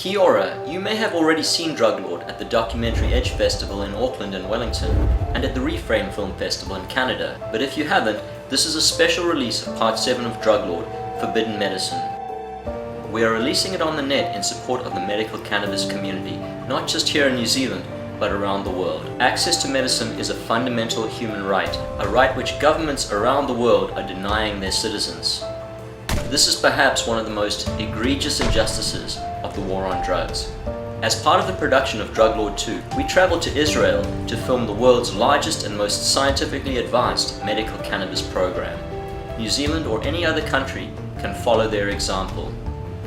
Kia ora, you may have already seen Druglord at the Documentary Edge Festival in Auckland and Wellington, and at the Reframe Film Festival in Canada, but if you haven't, this is a special release of Part 7 of Druglord, Forbidden Medicine. We are releasing it on the net in support of the medical cannabis community, not just here in New Zealand, but around the world. Access to medicine is a fundamental human right, a right which governments around the world are denying their citizens. This is perhaps one of the most egregious injustices of the war on drugs. As part of the production of Druglord 2, we traveled to Israel to film the world's largest and most scientifically advanced medical cannabis program. New Zealand or any other country can follow their example.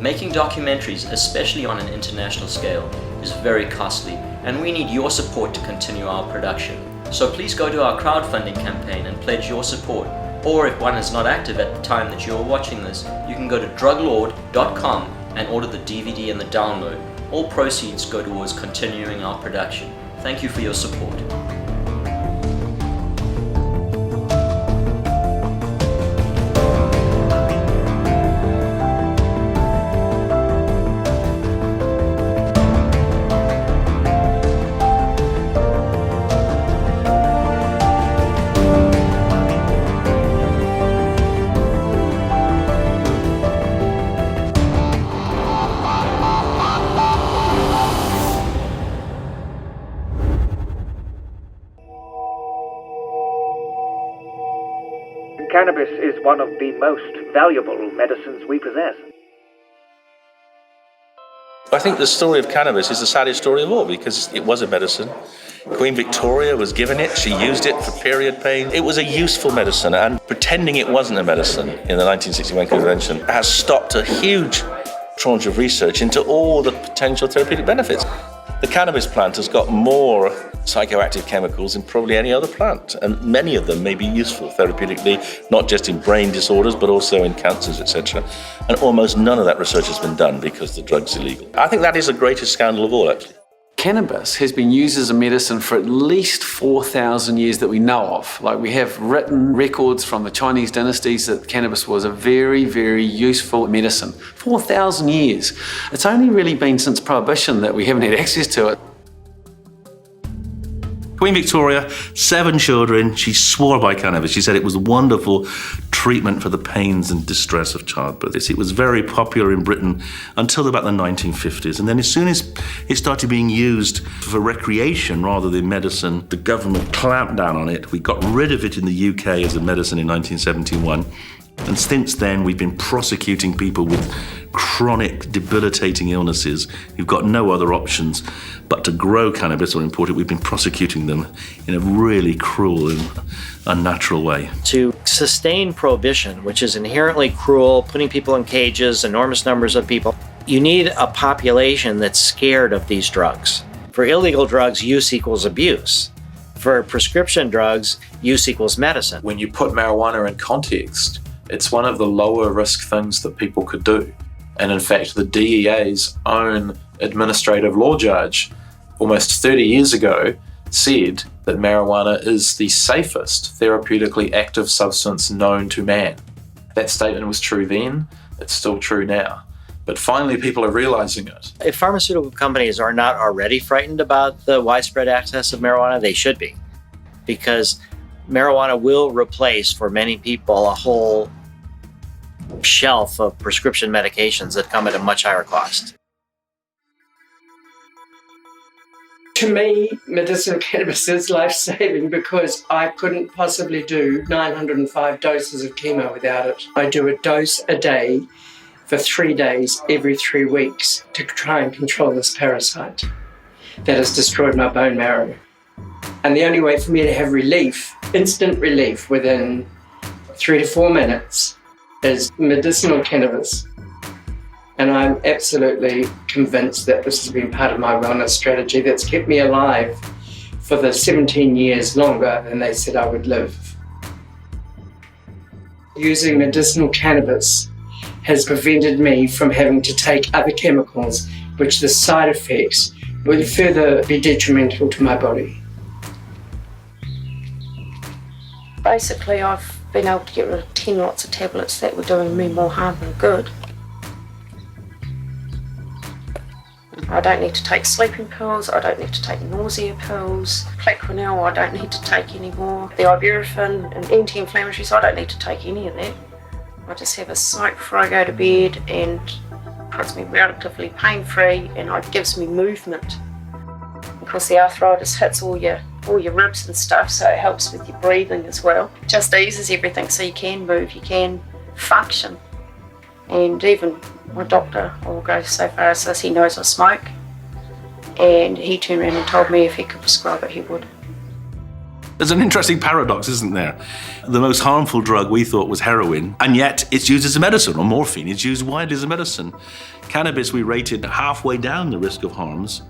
Making documentaries, especially on an international scale, is very costly, and we need your support to continue our production. So please go to our crowdfunding campaign and pledge your support. Or if one is not active at the time that you are watching this, you can go to DRUGLAWED.com and order the DVD and the download. All proceeds go towards continuing our production. Thank you for your support. Cannabis is one of the most valuable medicines we possess. I think the story of cannabis is the saddest story of all because it was a medicine. Queen Victoria was given it, she used it for period pain. It was a useful medicine, and pretending it wasn't a medicine in the 1961 convention has stopped a huge tranche of research into all the potential therapeutic benefits. The cannabis plant has got more psychoactive chemicals than probably any other plant, and many of them may be useful therapeutically, not just in brain disorders, but also in cancers, etc. And almost none of that research has been done because the drug's illegal. I think that is the greatest scandal of all, actually. Cannabis has been used as a medicine for at least 4,000 years that we know of. Like, we have written records from the Chinese dynasties that cannabis was a very, very useful medicine. 4,000 years. It's only really been since Prohibition that we haven't had access to it. Queen Victoria, 7 children, she swore by cannabis. She said it was a wonderful treatment for the pains and distress of childbirth. It was very popular in Britain until about the 1950s. And then as soon as it started being used for recreation rather than medicine, the government clamped down on it. We got rid of it in the UK as a medicine in 1971. And since then, we've been prosecuting people with chronic, debilitating illnesses who've got no other options but to grow cannabis or import it. We've been prosecuting them in a really cruel and unnatural way. To sustain prohibition, which is inherently cruel, putting people in cages, enormous numbers of people, you need a population that's scared of these drugs. For illegal drugs, use equals abuse. For prescription drugs, use equals medicine. When you put marijuana in context, it's one of the lower risk things that people could do. And in fact, the DEA's own administrative law judge almost 30 years ago said that marijuana is the safest therapeutically active substance known to man. That statement was true then, it's still true now. But finally people are realizing it. If pharmaceutical companies are not already frightened about the widespread access of marijuana, they should be. Because marijuana will replace, for many people, a whole shelf of prescription medications that come at a much higher cost. To me, medicinal cannabis is life-saving because I couldn't possibly do 905 doses of chemo without it. I do a dose a day for 3 days every 3 weeks to try and control this parasite that has destroyed my bone marrow. And the only way for me to have relief, instant relief within 3 to 4 minutes, is medicinal cannabis. And I'm absolutely convinced that this has been part of my wellness strategy that's kept me alive for the 17 years longer than they said I would live. Using medicinal cannabis has prevented me from having to take other chemicals, which the side effects will further be detrimental to my body. Basically, I've been able to get rid of 10 lots of tablets that were doing me more harm than good. I don't need to take sleeping pills, I don't need to take nausea pills. Plaquenil I don't need to take anymore. The ibuprofen and anti-inflammatories, I don't need to take any of that. I just have a soak before I go to bed and puts me relatively pain-free, and it gives me movement. Because the arthritis hits all your ribs and stuff, so it helps with your breathing as well. It just eases everything so you can move, you can function. And even my doctor will go so far as says he knows I smoke, and he turned around and told me if he could prescribe it, he would. There's an interesting paradox, isn't there? The most harmful drug we thought was heroin, and yet it's used as a medicine, or morphine. It's used widely as a medicine. Cannabis we rated halfway down the risk of harms,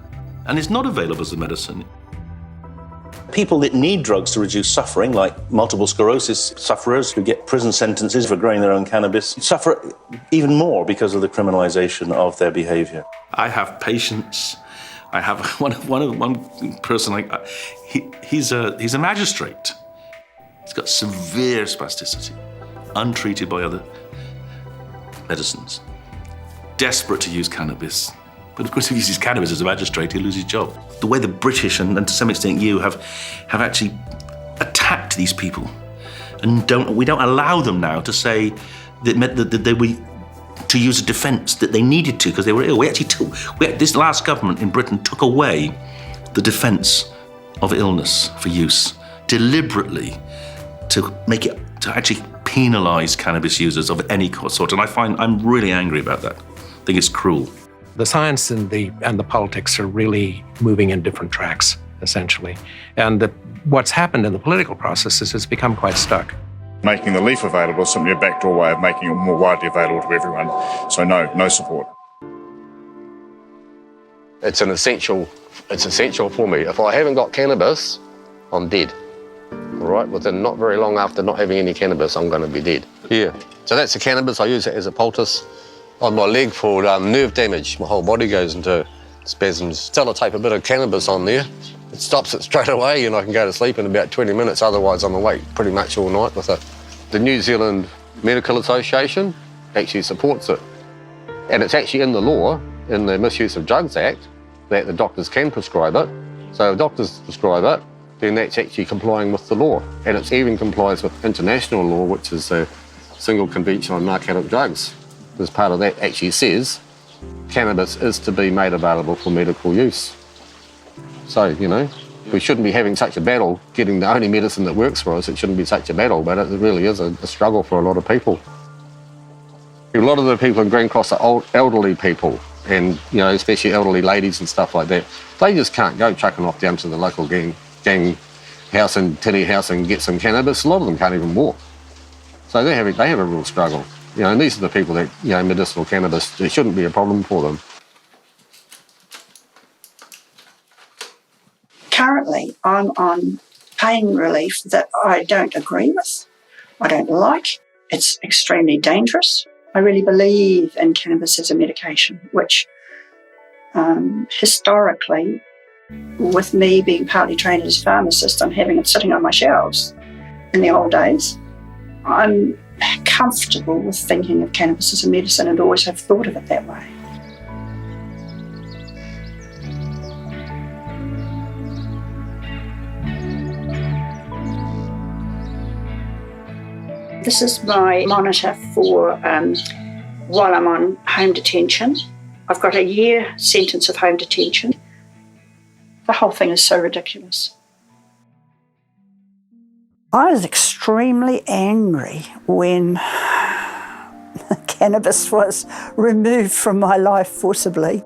and it's not available as a medicine. People that need drugs to reduce suffering, like multiple sclerosis sufferers who get prison sentences for growing their own cannabis, suffer even more because of the criminalization of their behavior. I have patients. I have one person. He's a magistrate. He's got severe spasticity, untreated by other medicines. Desperate to use cannabis. But of course, if he uses cannabis as a magistrate, he'll lose his job. The way the British and to some extent you have actually attacked these people, and we don't allow them now to say that they were to use a defence that they needed to because they were ill. This last government in Britain took away the defence of illness for use deliberately to make it to actually penalise cannabis users of any sort. And I'm really angry about that. I think it's cruel. The science and the politics are really moving in different tracks, essentially. And what's happened in the political process is it's become quite stuck. Making the leaf available is simply a backdoor way of making it more widely available to everyone. So no support. It's essential for me. If I haven't got cannabis, I'm dead. All right, within not very long after not having any cannabis, I'm going to be dead. Yeah. So that's the cannabis. I use it as a poultice on my leg for nerve damage. My whole body goes into spasms. Sellotape a bit of cannabis on there. It stops it straight away, and I can go to sleep in about 20 minutes. Otherwise, I'm awake pretty much all night with it. The New Zealand Medical Association actually supports it. And it's actually in the law, in the Misuse of Drugs Act, that the doctors can prescribe it. So if doctors prescribe it, then that's actually complying with the law. And it even complies with international law, which is the Single Convention on Narcotic Drugs. As part of that actually says cannabis is to be made available for medical use. So, we shouldn't be having such a battle getting the only medicine that works for us. It shouldn't be such a battle, but it really is a struggle for a lot of people. A lot of the people in Green Cross are elderly people, and especially elderly ladies and stuff like that. They just can't go chucking off down to the local gang house and teddy house and get some cannabis. A lot of them can't even walk. So they have a real struggle. And these are the people that, medicinal cannabis, it shouldn't be a problem for them. Currently, I'm on pain relief that I don't agree with, I don't like. It's extremely dangerous. I really believe in cannabis as a medication, which historically, with me being partly trained as a pharmacist, I'm having it sitting on my shelves in the old days. I'm comfortable with thinking of cannabis as a medicine and always have thought of it that way. This is my monitor for while I'm on home detention. I've got a year sentence of home detention. The whole thing is so ridiculous. I was extremely angry when cannabis was removed from my life forcibly,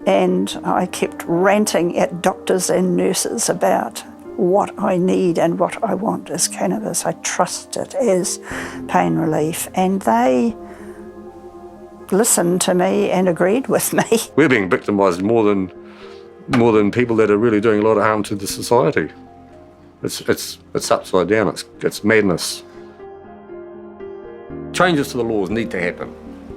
and I kept ranting at doctors and nurses about what I need and what I want as cannabis. I trust it as pain relief, and they listened to me and agreed with me. We're being victimised more than people that are really doing a lot of harm to the society. It's upside down. It's madness. Changes to the laws need to happen.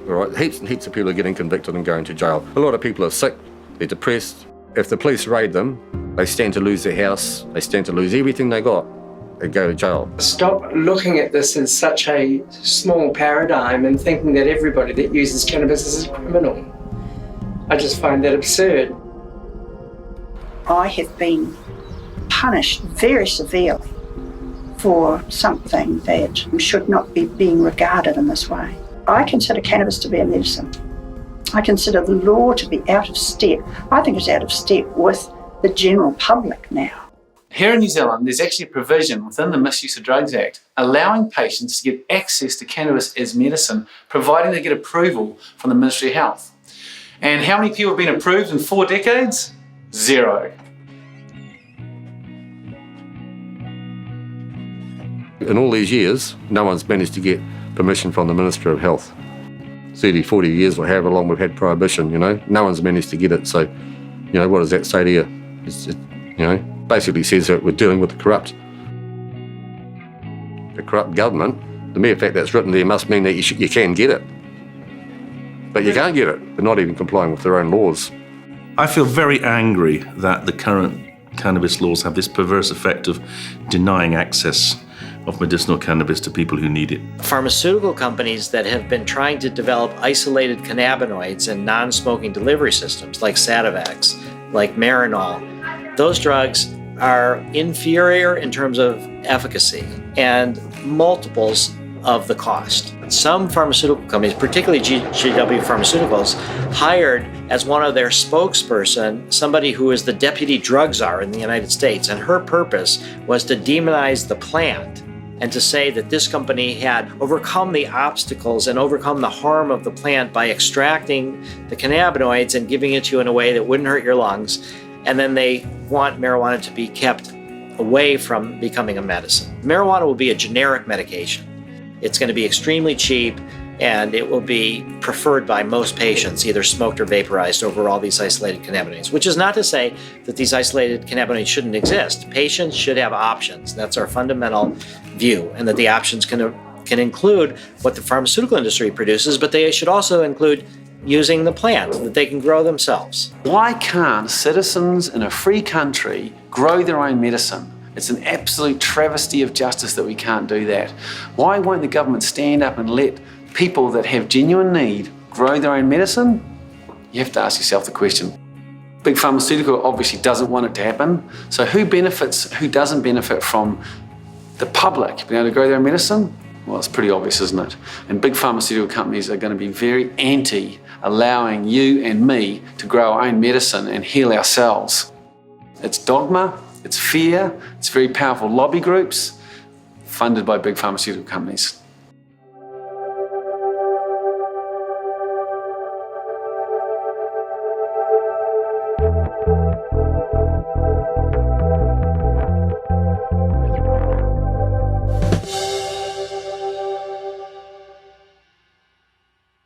All right, heaps and heaps of people are getting convicted and going to jail. A lot of people are sick. They're depressed. If the police raid them, they stand to lose their house. They stand to lose everything they got. They go to jail. Stop looking at this as such a small paradigm and thinking that everybody that uses cannabis is a criminal. I just find that absurd. I have been punished very severely for something that should not be being regarded in this way. I consider cannabis to be a medicine. I consider the law to be out of step. I think it's out of step with the general public now. Here in New Zealand, there's actually a provision within the Misuse of Drugs Act allowing patients to get access to cannabis as medicine, providing they get approval from the Ministry of Health. And how many people have been approved in 4 decades? 0. In all these years, no one's managed to get permission from the Minister of Health. 30, 40 years or however long we've had prohibition, no one's managed to get it. So, what does that say to you? Basically says that we're dealing with the corrupt government. The mere fact that it's written there must mean that you can get it. But you can't get it. They're not even complying with their own laws. I feel very angry that the current cannabis laws have this perverse effect of denying access of medicinal cannabis to people who need it. Pharmaceutical companies that have been trying to develop isolated cannabinoids and non-smoking delivery systems like Sativex, like Marinol, those drugs are inferior in terms of efficacy and multiples of the cost. Some pharmaceutical companies, particularly GW Pharmaceuticals, hired as one of their spokesperson somebody who is the deputy drug czar in the United States, and her purpose was to demonize the plant and to say that this company had overcome the obstacles and overcome the harm of the plant by extracting the cannabinoids and giving it to you in a way that wouldn't hurt your lungs. And then they want marijuana to be kept away from becoming a medicine. Marijuana will be a generic medication. It's going to be extremely cheap, and it will be preferred by most patients, either smoked or vaporized, over all these isolated cannabinoids, which is not to say that these isolated cannabinoids shouldn't exist. Patients should have options. That's our fundamental view, and that the options can include what the pharmaceutical industry produces, but they should also include using the plant that they can grow themselves. Why can't citizens in a free country grow their own medicine? It's an absolute travesty of justice that we can't do that. Why won't the government stand up and let people that have genuine need grow their own medicine? You have to ask yourself the question. Big Pharmaceutical obviously doesn't want it to happen. So who benefits, who doesn't benefit from the public being able to grow their own medicine? Well, it's pretty obvious, isn't it? And big pharmaceutical companies are going to be very anti allowing you and me to grow our own medicine and heal ourselves. It's dogma, it's fear, it's very powerful lobby groups funded by big pharmaceutical companies.